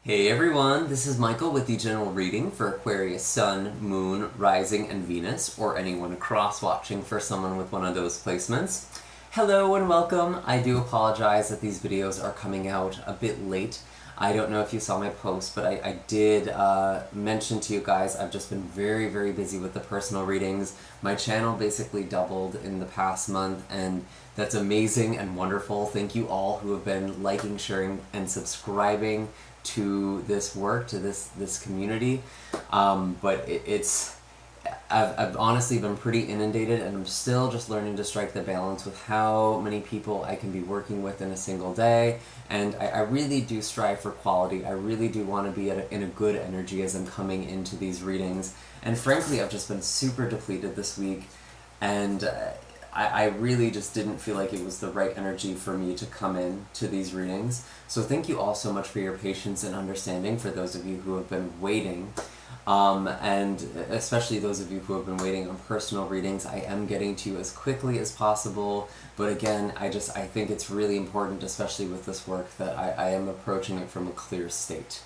Hey everyone, this is Michael with the general reading for Aquarius Sun, Moon, Rising, and Venus, or anyone cross-watching for someone with one of those placements. Hello and welcome. I do apologize that these videos are coming out a bit late. I don't know if you saw my post, but I did mention to you guys I've just been very busy with the personal readings. My channel basically doubled in the past month, and that's amazing and wonderful. Thank you all who have been liking, sharing, and subscribing to this work, to this community. I've honestly been pretty inundated, and I'm still just learning to strike the balance with how many people I can be working with in a single day. And I really do strive for quality. I really do want to be in a good energy as I'm coming into these readings. And frankly, I've just been super depleted this week, and I really just didn't feel like it was the right energy for me to come in to these readings. So thank you all so much for your patience and understanding, for those of you who have been waiting. And especially those of you who have been waiting on personal readings. I am getting to you as quickly as possible, but again, I think it's really important, especially with this work, that I am approaching it from a clear state.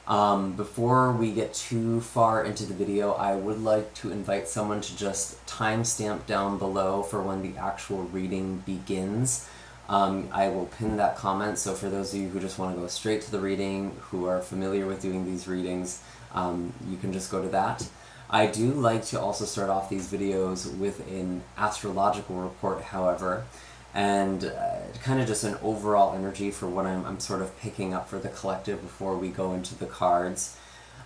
Before we get too far into the video, I would like to invite someone to just timestamp down below for when the actual reading begins. I will pin that comment, so for those of you who just want to go straight to the reading, who are familiar with doing these readings, you can just go to that. I do like to also start off these videos with an astrological report, however, and kind of just an overall energy for what I'm sort of picking up for the collective before we go into the cards.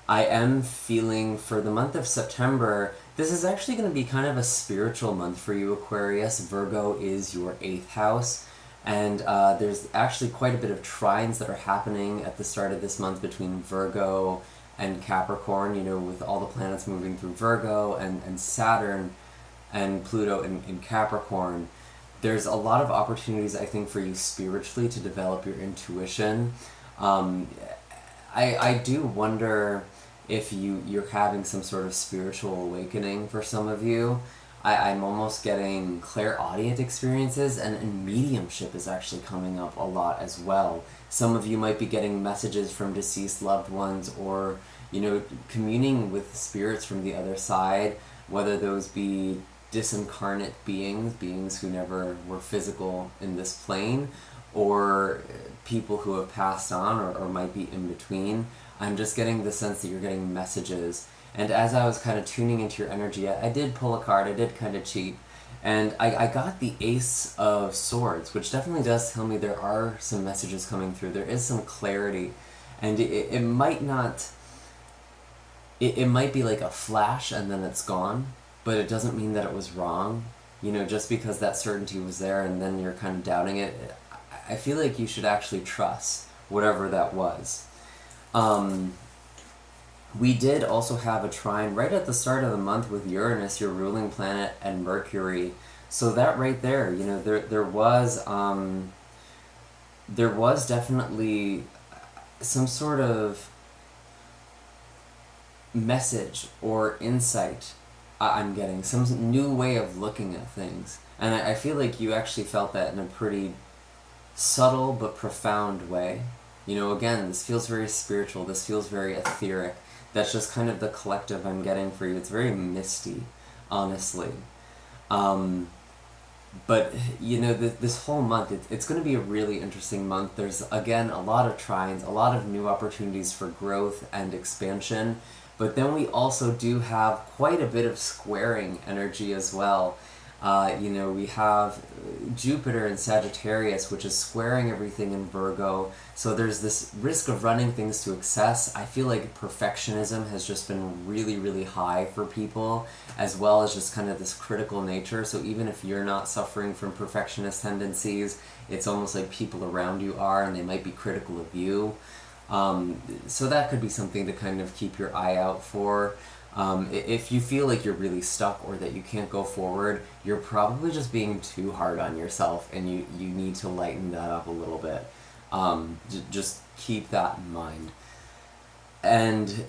I am feeling for the month of September, this is actually going to be kind of a spiritual month for you, Aquarius. Virgo is your 8th house, and there's actually quite a bit of trines that are happening at the start of this month between Virgo and Capricorn, you know, with all the planets moving through Virgo and Saturn and Pluto in Capricorn. There's a lot of opportunities, I think, for you spiritually to develop your intuition. I do wonder if you're having some sort of spiritual awakening for some of you. I'm almost getting clairaudient experiences, and mediumship is actually coming up a lot as well. Some of you might be getting messages from deceased loved ones, or, you know, communing with spirits from the other side, whether those be disincarnate beings who never were physical in this plane, or people who have passed on or might be in between. I'm just getting the sense that you're getting messages. And as I was kind of tuning into your energy, I did pull a card, I did kind of cheat, and I got the Ace of Swords, which definitely does tell me there are some messages coming through. There is some clarity, and it might not, it might be like a flash and then it's gone, but it doesn't mean that it was wrong. You know, just because that certainty was there and then you're kind of doubting it, I feel like you should actually trust whatever that was. We did also have a trine right at the start of the month with Uranus, your ruling planet, and Mercury. So that right there, you know, there was definitely some sort of message or insight I'm getting, some new way of looking at things. And I feel like you actually felt that in a pretty subtle but profound way. You know, again, this feels very spiritual, this feels very etheric. That's just kind of the collective I'm getting for you. It's very misty, honestly. But, you know, this whole month, it's going to be a really interesting month. There's, again, a lot of trines, a lot of new opportunities for growth and expansion. But then we also do have quite a bit of squaring energy as well. You know, we have Jupiter in Sagittarius, which is squaring everything in Virgo. So there's this risk of running things to excess. I feel like perfectionism has just been really high for people, as well as just kind of this critical nature. So even if you're not suffering from perfectionist tendencies, it's almost like people around you are, and they might be critical of you. So that could be something to kind of keep your eye out for. If you feel like you're really stuck or that you can't go forward, you're probably just being too hard on yourself, and you need to lighten that up a little bit. Just keep that in mind. And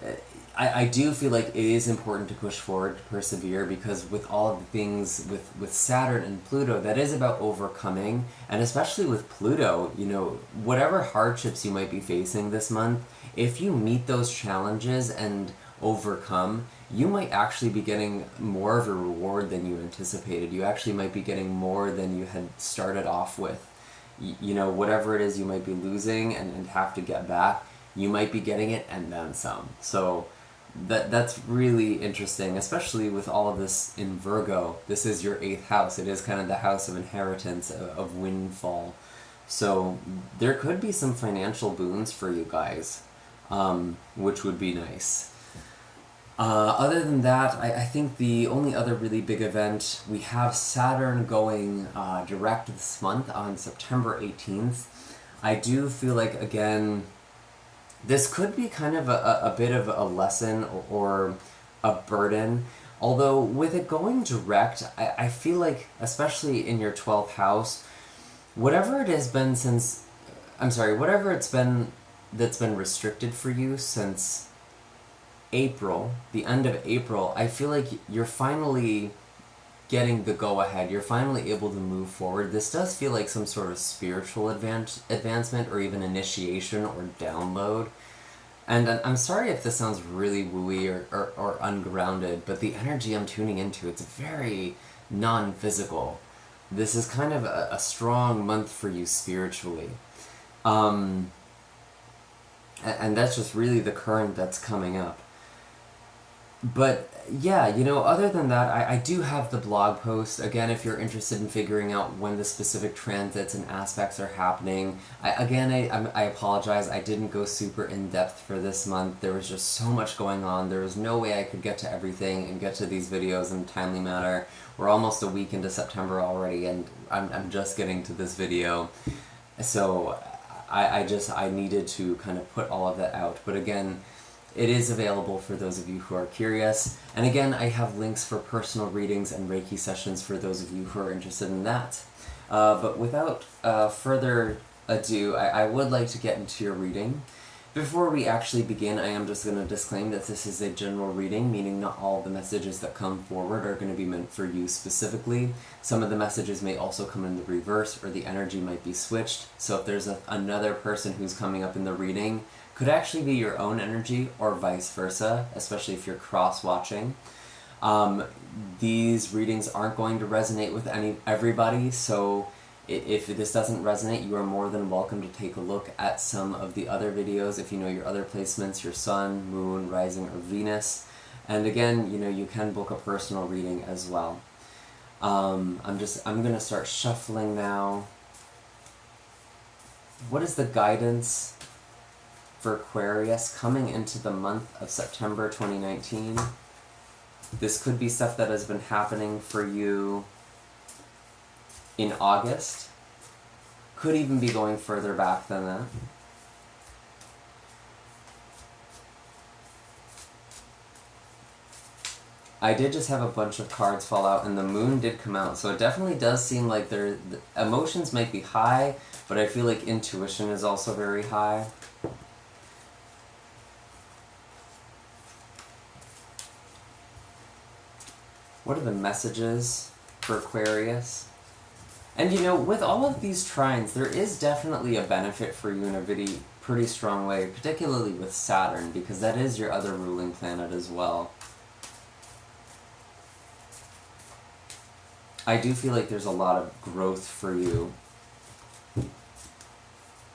I do feel like it is important to push forward, to persevere, because with all of the things with Saturn and Pluto, that is about overcoming. And especially with Pluto, you know, whatever hardships you might be facing this month, if you meet those challenges and overcome, you might actually be getting more of a reward than you anticipated. You actually might be getting more than you had started off with. You know, whatever it is you might be losing and have to get back, you might be getting it and then some. So that's really interesting, especially with all of this in Virgo. This is your 8th house. It is kind of the house of inheritance, of windfall. So there could be some financial boons for you guys, which would be nice. Other than that, I think the only other really big event, we have Saturn going direct this month on September 18th. I do feel like, again, this could be kind of a bit of a lesson or a burden. Although with it going direct, I feel like, especially in your 12th house, whatever it has been since, whatever it's been that's been restricted for you since April, the end of April, I feel like you're finally getting the go-ahead. You're finally able to move forward. This does feel like some sort of spiritual advancement or even initiation or download. And I'm sorry if this sounds really wooey or ungrounded, but the energy I'm tuning into, it's very non-physical. This is kind of a strong month for you spiritually. And that's just really the current that's coming up. But yeah, you know, other than that, I do have the blog post. Again, if you're interested in figuring out when the specific transits and aspects are happening. I apologize, I didn't go super in-depth for this month. There was just so much going on. There was no way I could get to everything and get to these videos in a timely manner. We're almost a week into September already, and I'm just getting to this video. So I needed to kind of put all of that out. But again, it is available for those of you who are curious. And again, I have links for personal readings and Reiki sessions for those of you who are interested in that. But without further ado, I would like to get into your reading. Before we actually begin, I am just going to disclaim that this is a general reading, meaning not all the messages that come forward are going to be meant for you specifically. Some of the messages may also come in the reverse, or the energy might be switched. So if there's another person who's coming up in the reading, could actually be your own energy or vice versa, especially if you're cross-watching. These readings aren't going to resonate with everybody, so if this doesn't resonate, you are more than welcome to take a look at some of the other videos if you know your other placements, your sun, moon, rising, or Venus. And again, you know, you can book a personal reading as well. I'm going to start shuffling now. What is the guidance for Aquarius coming into the month of September 2019? This could be stuff that has been happening for you in August. Could even be going further back than that. I did just have a bunch of cards fall out, and the moon did come out, so it definitely does seem like the emotions might be high, but I feel like intuition is also very high. What are the messages for Aquarius? And you know, with all of these trines, there is definitely a benefit for you in a pretty strong way, particularly with Saturn, because that is your other ruling planet as well. I do feel like there's a lot of growth for you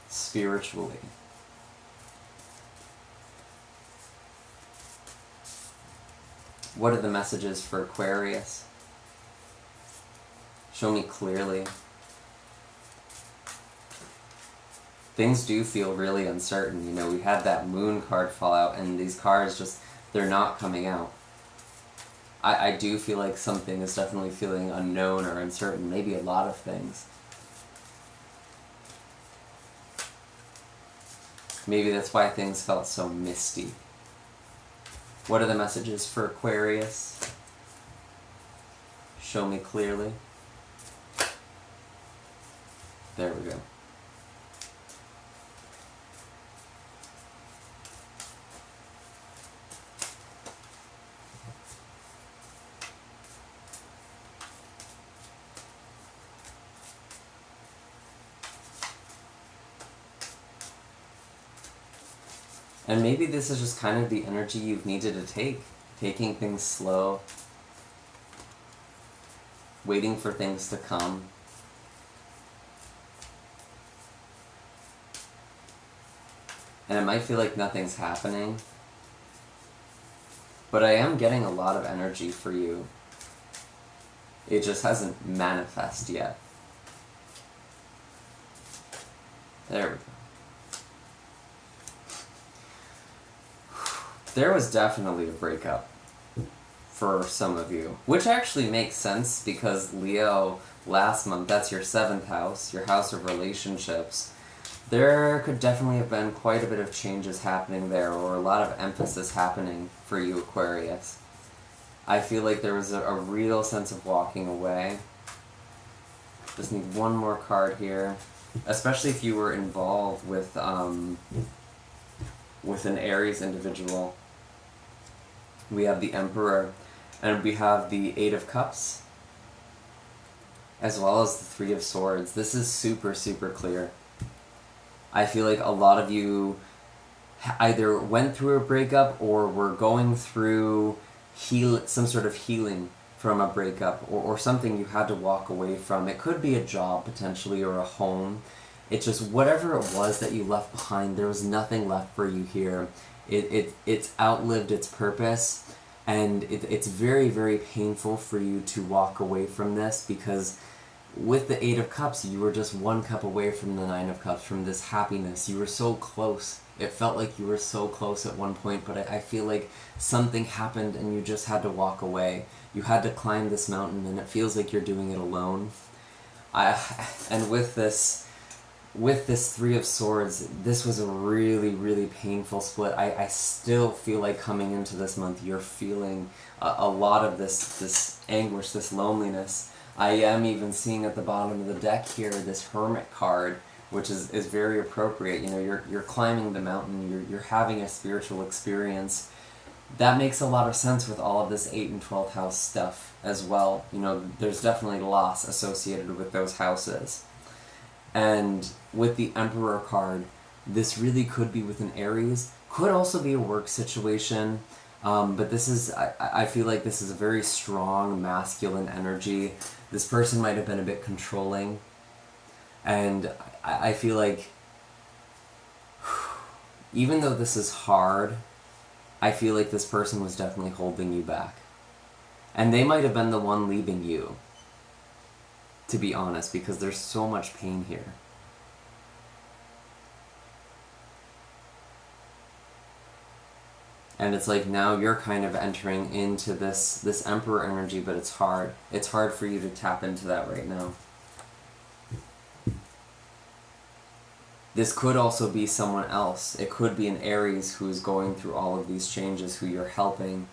spiritually. What are the messages for Aquarius? Show me clearly. Things do feel really uncertain. You know, we had that moon card fall out, and these cards just, they're not coming out. I do feel like something is definitely feeling unknown or uncertain, maybe a lot of things. Maybe that's why things felt so misty. What are the messages for Aquarius? Show me clearly. There we go. And maybe this is just kind of the energy you've needed to take. Taking things slow. Waiting for things to come. And it might feel like nothing's happening. But I am getting a lot of energy for you. It just hasn't manifested yet. There we go. There was definitely a breakup for some of you, which actually makes sense because Leo, last month, that's your 7th house, your house of relationships. There could definitely have been quite a bit of changes happening there, or a lot of emphasis happening for you, Aquarius. I feel like there was a real sense of walking away. Just need one more card here, especially if you were involved with an Aries individual. We have the Emperor, and we have the 8 of Cups, as well as the 3 of Swords. This is super, super clear. I feel like a lot of you either went through a breakup or were going through some sort of healing from a breakup, or something you had to walk away from. It could be a job, potentially, or a home. It's just whatever it was that you left behind, there was nothing left for you here. It's outlived its purpose, and it's very, very painful for you to walk away from this, because with the 8 of Cups, you were just 1 cup away from the 9 of Cups, from this happiness. You were so close. It felt like you were so close at one point, but I feel like something happened and you just had to walk away. You had to climb this mountain, and it feels like you're doing it alone. And with this 3 of Swords, this was a really, really painful split. I still feel like coming into this month, you're feeling a lot of this anguish, this loneliness. I am even seeing at the bottom of the deck here this Hermit card, which is very appropriate. You know, you're climbing the mountain, you're having a spiritual experience. That makes a lot of sense with all of this 8th and 12th house stuff as well. You know, there's definitely loss associated with those houses. And with the Emperor card, this really could be with an Aries, could also be a work situation, but this is, I feel like this is a very strong masculine energy. This person might have been a bit controlling, and I feel like even though this is hard, I feel like this person was definitely holding you back. And they might have been the one leaving you, to be honest, because there's so much pain here. And it's like now you're kind of entering into this Emperor energy, but it's hard. It's hard for you to tap into that right now. This could also be someone else. It could be an Aries who's going through all of these changes, who you're helping.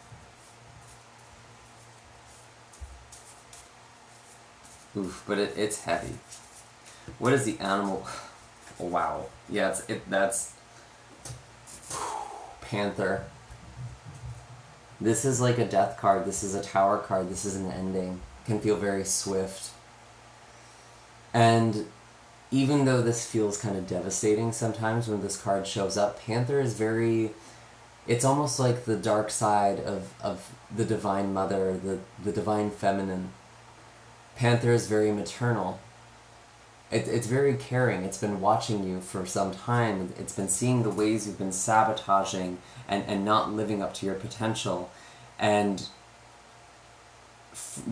Oof, but it's heavy. What is the animal? Oh, wow. Yeah, that's Panther. This is like a death card. This is a Tower card. This is an ending. Can feel very swift. And even though this feels kind of devastating sometimes when this card shows up, Panther is very... It's almost like the dark side of the Divine Mother, the Divine Feminine. Panther is very maternal. It's very caring. It's been watching you for some time. It's been seeing the ways you've been sabotaging and not living up to your potential. And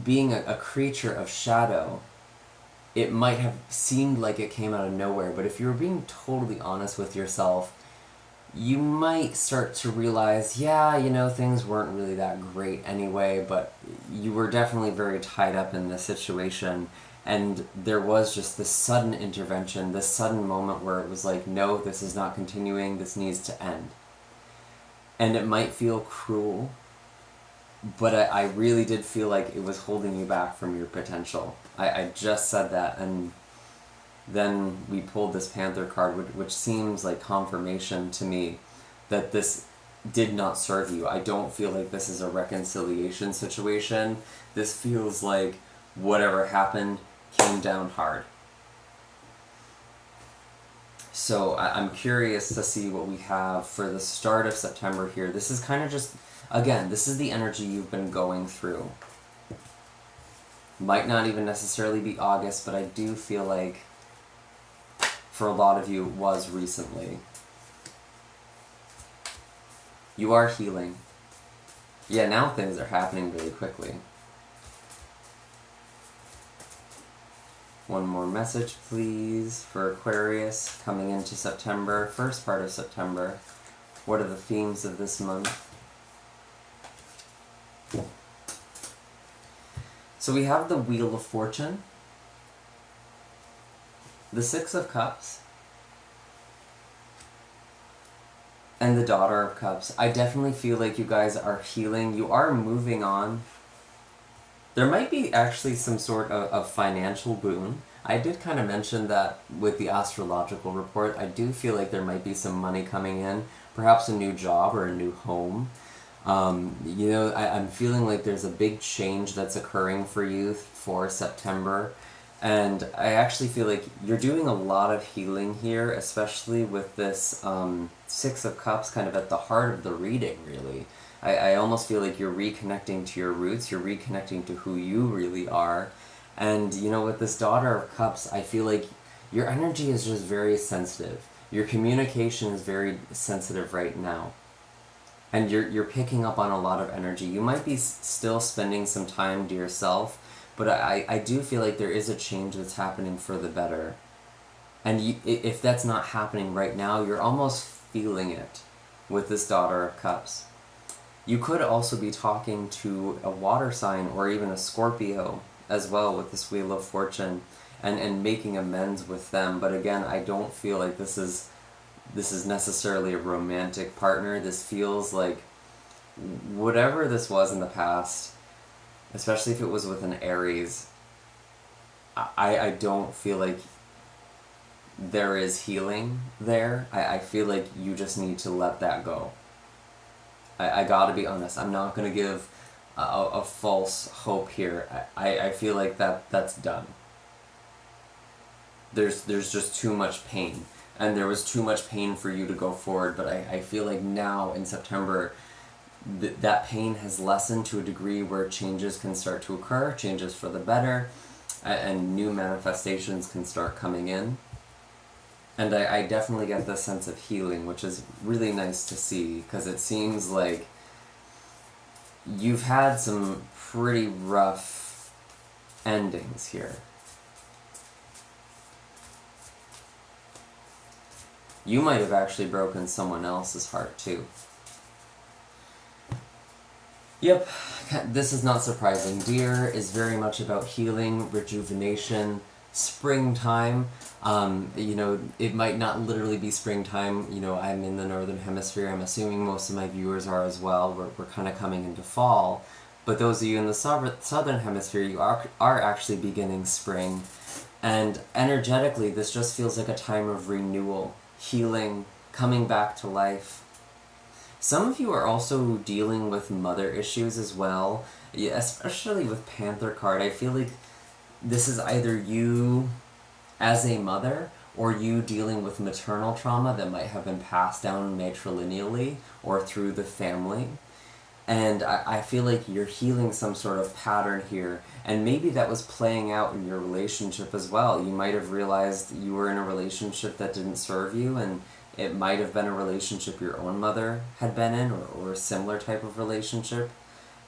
being a creature of shadow, it might have seemed like it came out of nowhere, but if you were being totally honest with yourself, you might start to realize, yeah, you know, things weren't really that great anyway, but you were definitely very tied up in this situation, and there was just this sudden intervention, this sudden moment where it was like, no, this is not continuing, this needs to end. And it might feel cruel, but I really did feel like it was holding you back from your potential. I just said that, and then we pulled this Panther card, which seems like confirmation to me that this did not serve you. I don't feel like this is a reconciliation situation. This feels like whatever happened came down hard. So I'm curious to see what we have for the start of September here. This is kind of just, again, this is the energy you've been going through. Might not even necessarily be August, but I do feel like for a lot of you it was recently. You are healing. Yeah, now things are happening really quickly. One more message, please, for Aquarius coming into September, first part of September. What are the themes of this month? So we have the Wheel of Fortune, the Six of Cups, and the Daughter of Cups. I definitely feel like you guys are healing. You are moving on. There might be actually some sort of financial boon. I did kind of mention that with the astrological report. I do feel like there might be some money coming in, perhaps a new job or a new home. I'm feeling like there's a big change that's occurring for you for September. And I actually feel like you're doing a lot of healing here, especially with this Six of Cups kind of at the heart of the reading, really. I almost feel like you're reconnecting to your roots, you're reconnecting to who you really are. And, with this Daughter of Cups, I feel like your energy is just very sensitive. Your communication is very sensitive right now. And you're picking up on a lot of energy. You might be still spending some time to yourself, but I do feel like there is a change that's happening for the better. And if that's not happening right now, you're almost feeling it with this Daughter of Cups. You could also be talking to a water sign or even a Scorpio as well with this Wheel of Fortune and making amends with them. But again, I don't feel like this is necessarily a romantic partner. This feels like whatever this was in the past, especially if it was with an Aries, I don't feel like there is healing there. I feel like you just need to let that go. I gotta be honest. I'm not gonna give a false hope here. I feel like that's done. There's just too much pain. And there was too much pain for you to go forward, but I feel like now in September, that pain has lessened to a degree where changes can start to occur, changes for the better, and new manifestations can start coming in. And I definitely get this sense of healing, which is really nice to see, because it seems like you've had some pretty rough endings here. You might have actually broken someone else's heart too. Yep, this is not surprising. Deer is very much about healing, rejuvenation, springtime. It might not literally be springtime. I'm in the northern hemisphere. I'm assuming most of my viewers are as well. We're kind of coming into fall. But those of you in the southern hemisphere, you are actually beginning spring. And energetically, this just feels like a time of renewal, healing, coming back to life. Some of you are also dealing with mother issues as well, especially with Panther card. I feel like this is either you as a mother or you dealing with maternal trauma that might have been passed down matrilineally or through the family. And I feel like you're healing some sort of pattern here, and maybe that was playing out in your relationship as well. You might have realized you were in a relationship that didn't serve you, and it might have been a relationship your own mother had been in, or a similar type of relationship.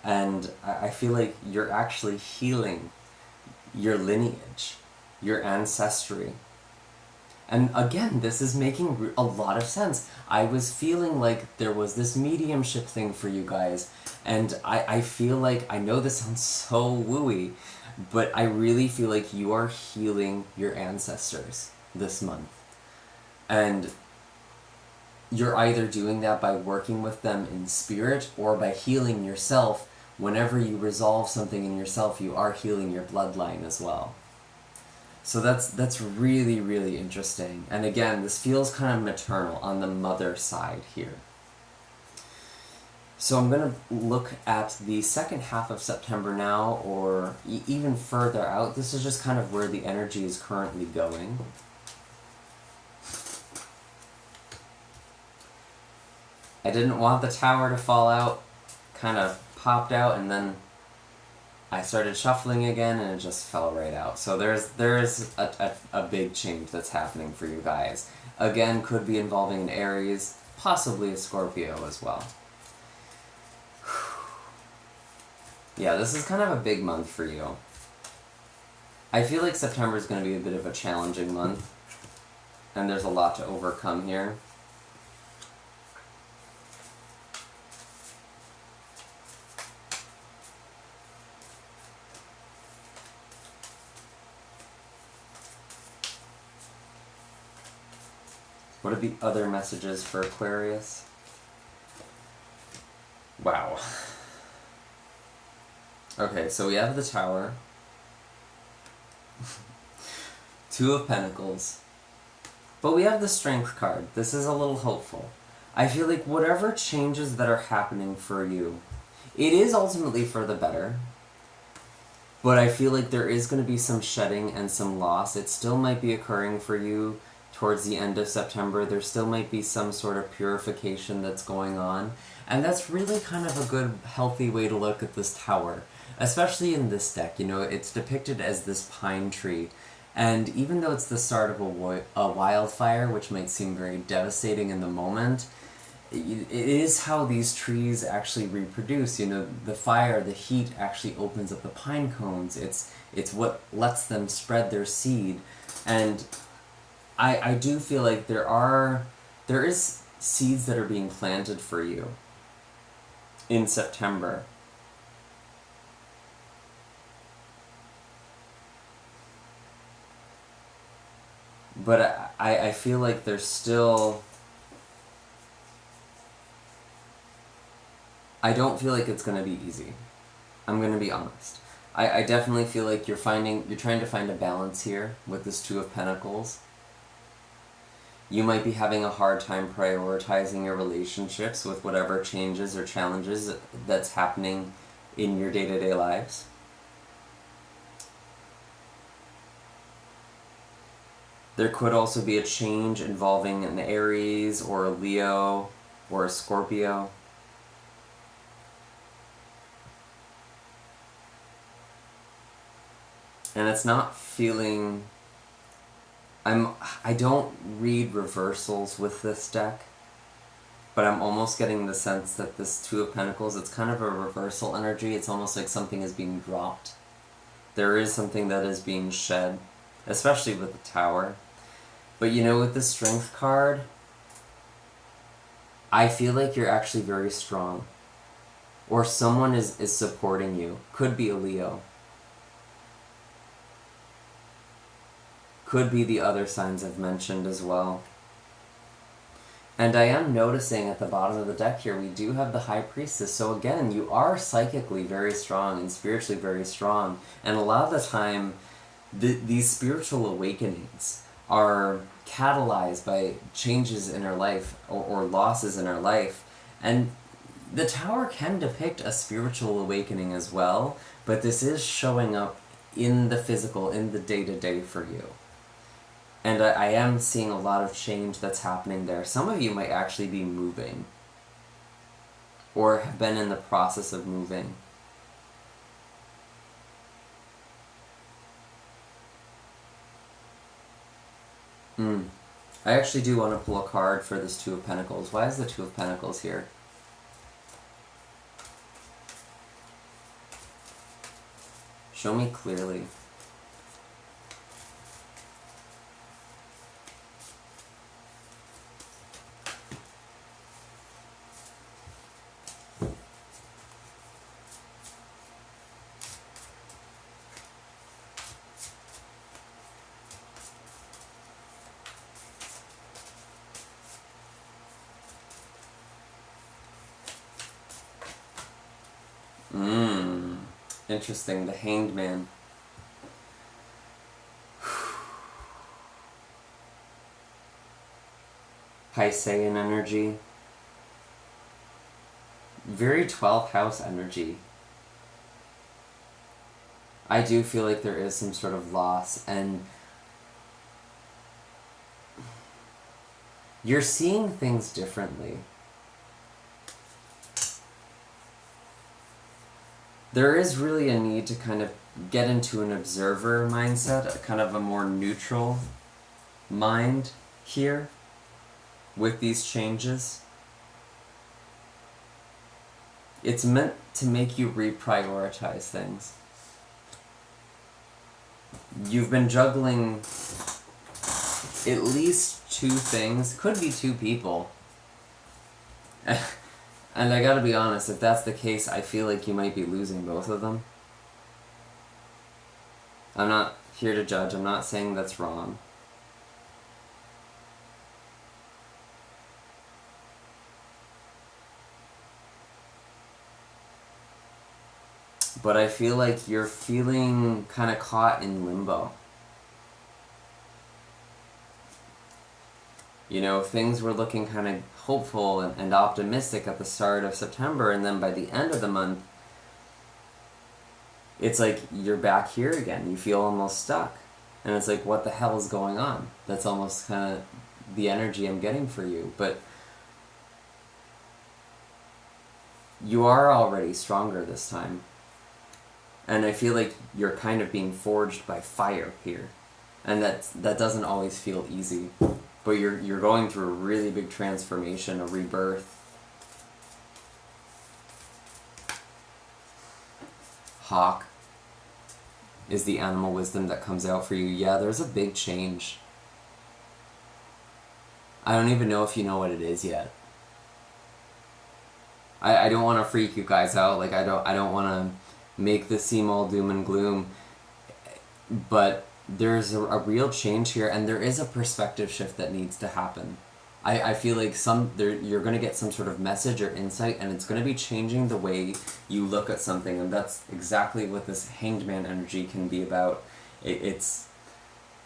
And I feel like you're actually healing your lineage, your ancestry. And again, this is making a lot of sense. I was feeling like there was this mediumship thing for you guys, and I feel like, I know this sounds so wooey, but I really feel like you are healing your ancestors this month. And you're either doing that by working with them in spirit or by healing yourself. Whenever you resolve something in yourself, you are healing your bloodline as well. So that's really, really interesting. And again, this feels kind of maternal on the mother side here. So I'm going to look at the second half of September now, or even further out. This is just kind of where the energy is currently going. I didn't want the tower to fall out, kind of popped out, and then I started shuffling again and it just fell right out. So there's a big change that's happening for you guys. Again, could be involving an Aries, possibly a Scorpio as well. Yeah, this is kind of a big month for you. I feel like September is going to be a bit of a challenging month, and there's a lot to overcome here. What are the other messages for Aquarius? Wow. Okay, so we have the Tower. Two of Pentacles. But we have the Strength card. This is a little hopeful. I feel like whatever changes that are happening for you, it is ultimately for the better. But I feel like there is going to be some shedding and some loss. It still might be occurring for you towards the end of September. There still might be some sort of purification that's going on. And that's really kind of a good, healthy way to look at this Tower. Especially in this deck, you know, it's depicted as this pine tree. And even though it's the start of a wildfire, which might seem very devastating in the moment, it is how these trees actually reproduce. You know, the fire, the heat actually opens up the pine cones. It's what lets them spread their seed. And I do feel like there is seeds that are being planted for you in September. But I feel like there's still... I don't feel like it's going to be easy. I'm going to be honest. I definitely feel like you're trying to find a balance here with this Two of Pentacles. You might be having a hard time prioritizing your relationships with whatever changes or challenges that's happening in your day-to-day lives. There could also be a change involving an Aries or a Leo or a Scorpio. And it's not feeling... I don't read reversals with this deck, but I'm almost getting the sense that this Two of Pentacles, it's kind of a reversal energy. It's almost like something is being dropped. There is something that is being shed, especially with the Tower. But you know, with the Strength card, I feel like you're actually very strong. Or someone is supporting you. Could be a Leo. Could be the other signs I've mentioned as well. And I am noticing at the bottom of the deck here, we do have the High Priestess. So again, you are psychically very strong and spiritually very strong. And a lot of the time, these spiritual awakenings are catalyzed by changes in our life or losses in our life. And the Tower can depict a spiritual awakening as well, but this is showing up in the physical, in the day-to-day for you. And I am seeing a lot of change that's happening there. Some of you might actually be moving, or have been in the process of moving. I actually do want to pull a card for this Two of Pentacles. Why is the Two of Pentacles here? Show me clearly. Interesting, the Hanged Man. Piscean energy. Very 12th house energy. I do feel like there is some sort of loss, and you're seeing things differently. there is really a need to kind of get into an observer mindset, kind of a more neutral mind here with these changes. It's meant to make you reprioritize things. You've been juggling at least 2 things, could be 2 people. And I gotta be honest, if that's the case, I feel like you might be losing both of them. I'm not here to judge, I'm not saying that's wrong. But I feel like you're feeling kind of caught in limbo. You know, things were looking kind of hopeful and optimistic at the start of September, and then by the end of the month, it's like you're back here again. You feel almost stuck. And it's like, what the hell is going on? That's almost kind of the energy I'm getting for you. But you are already stronger this time. And I feel like you're kind of being forged by fire here. And that doesn't always feel easy. But you're going through a really big transformation, a rebirth. Hawk is the animal wisdom that comes out for you. Yeah, there's a big change. I don't even know if you know what it is yet. I don't want to freak you guys out. Like, I don't want to make this seem all doom and gloom. But there's a real change here, and there is a perspective shift that needs to happen. I feel like you're going to get some sort of message or insight, and it's going to be changing the way you look at something, and that's exactly what this Hanged Man energy can be about. It's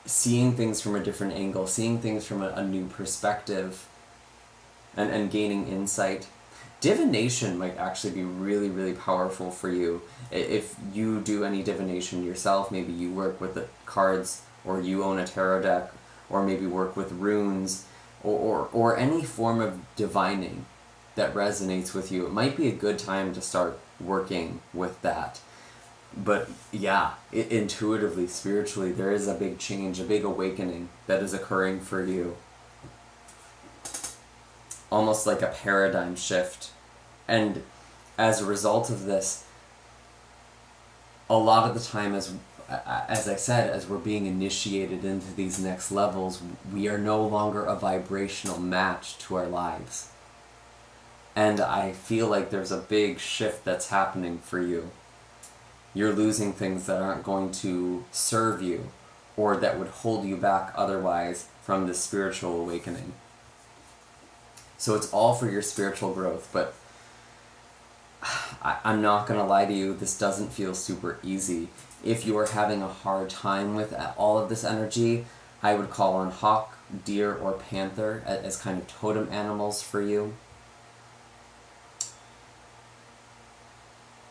seeing things from a different angle, seeing things from a new perspective, and gaining insight. Divination might actually be really, really powerful for you. If you do any divination yourself, maybe you work with the cards, or you own a tarot deck, or maybe work with runes, or any form of divining that resonates with you, it might be a good time to start working with that. But yeah, intuitively, spiritually, there is a big change, a big awakening that is occurring for you. Almost like a paradigm shift. And as a result of this, a lot of the time, as I said, as we're being initiated into these next levels, we are no longer a vibrational match to our lives. And I feel like there's a big shift that's happening for you. You're losing things that aren't going to serve you, or that would hold you back otherwise from this spiritual awakening. So it's all for your spiritual growth, but I'm not going to lie to you, this doesn't feel super easy. If you are having a hard time with all of this energy, I would call on hawk, deer, or panther as kind of totem animals for you.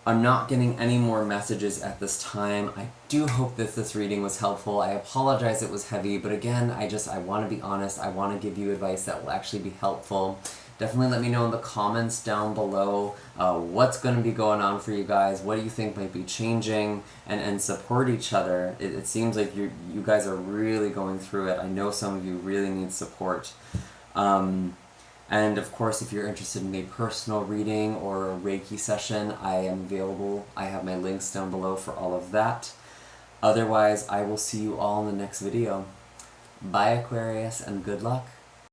I'm not getting any more messages at this time. I do hope that this reading was helpful. I apologize it was heavy, but again, I want to be honest. I want to give you advice that will actually be helpful. Definitely let me know in the comments down below what's going to be going on for you guys. What do you think might be changing? And support each other. It seems like you guys are really going through it. I know some of you really need support. And of course, if you're interested in a personal reading or a Reiki session, I am available. I have my links down below for all of that. Otherwise, I will see you all in the next video. Bye, Aquarius, and good luck.